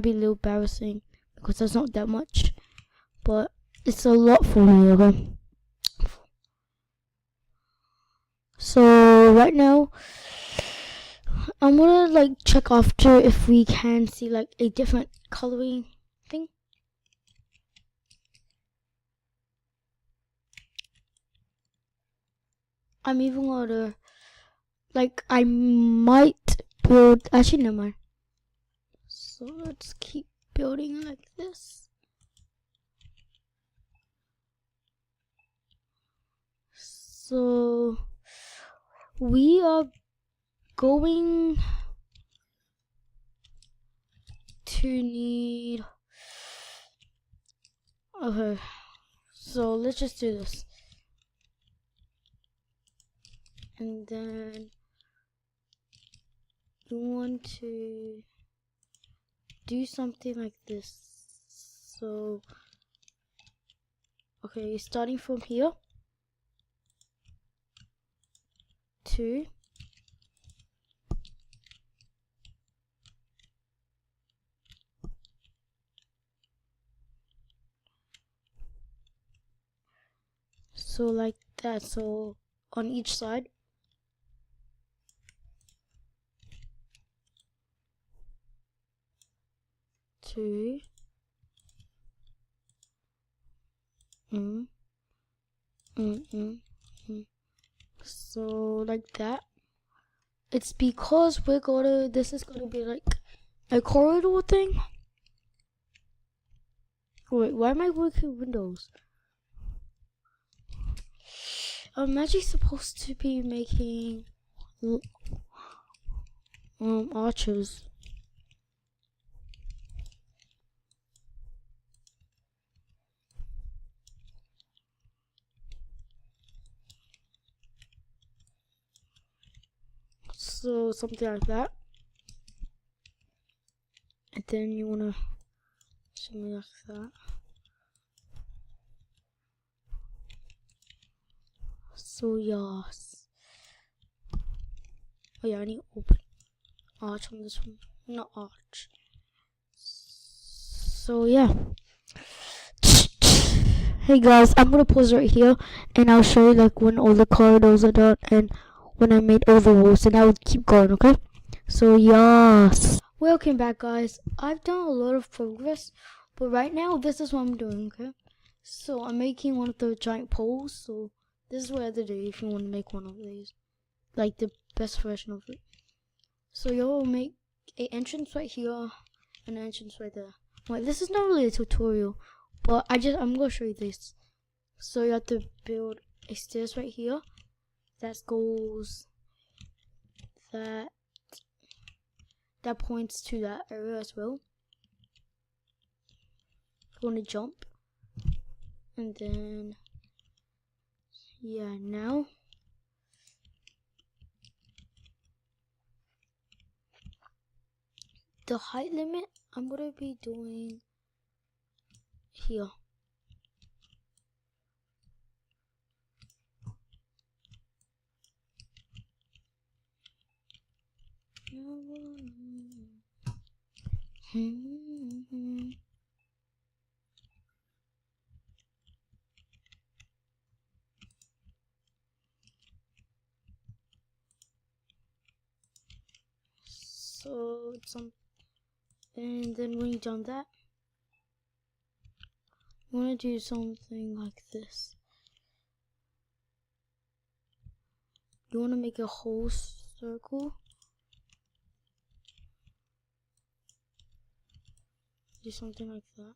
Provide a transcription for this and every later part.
be a little embarrassing because there's not that much, but it's a lot for me, okay? So right now, I'm gonna like check after if we can see like a different coloring thing. I'm even gonna like I might build. Actually, never mind. So let's keep building like this. So we are going to need. Okay, so let's just do this. And then you want to do something like this. So, okay, starting from here. 2. So like that, so on each side. 2. So like that. It's because this is gonna be like a corridor thing. Wait, why am I working windows? I'm actually supposed to be making arches. So something like that. And then you wanna something like that. So yes. Oh yeah, I need to open arch on this one. Not arch. So yeah. Hey guys, I'm gonna pause right here and I'll show you like when all the corridors are done and when I made all the walls, and I will keep going, okay? So yes. Welcome back guys. I've done a lot of progress, but right now this is what I'm doing, okay? So I'm making one of the giant poles, so this is what I have to do if you want to make one of these. Like the best version of it. So you'll make an entrance right here and an entrance right there. Wait, this is not really a tutorial, but I'm gonna show you this. So you have to build a stairs right here that goes that points to that area as well. You want to jump, and then yeah, now the height limit I'm gonna be doing here. So and then when you've done that, you want to do something like this. You want to make a whole circle. Do something like that.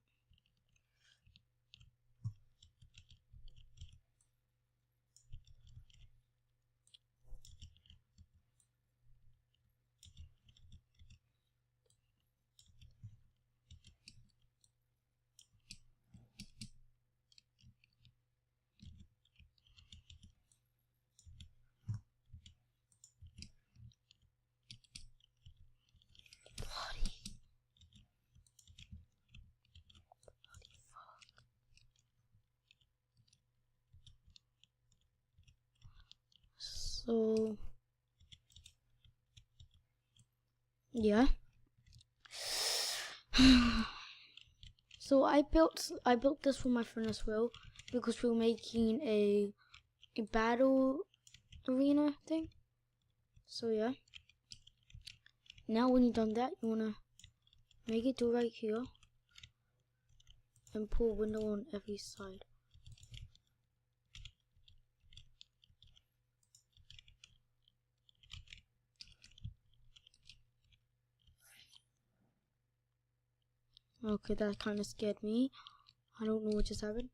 So yeah. So I built this for my friend as well because we were making a battle arena thing. So yeah. Now when you've done that, you wanna make it to right here and put a window on every side. Okay, that kind of scared me. I don't know what just happened.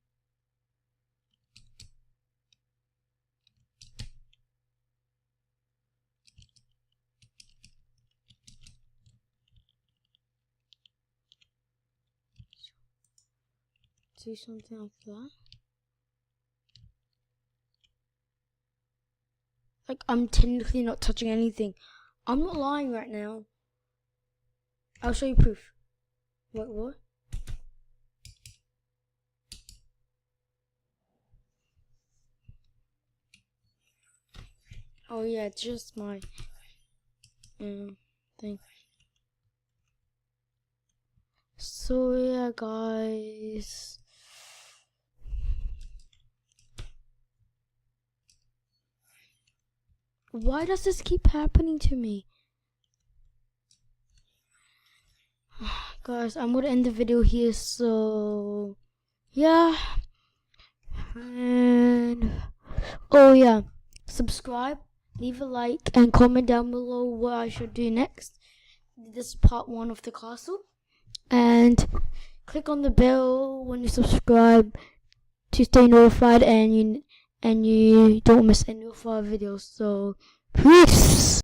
Do something like that. Like, I'm technically not touching anything. I'm not lying right now. I'll show you proof. Wait, what? Oh yeah, it's just my thing. So yeah, guys. Why does this keep happening to me? Guys, I'm gonna end the video here, so yeah. And oh yeah, subscribe, leave a like, and comment down below what I should do next. This is part 1 of the castle. And click on the bell when you subscribe to stay notified and you don't miss any of our videos. So peace.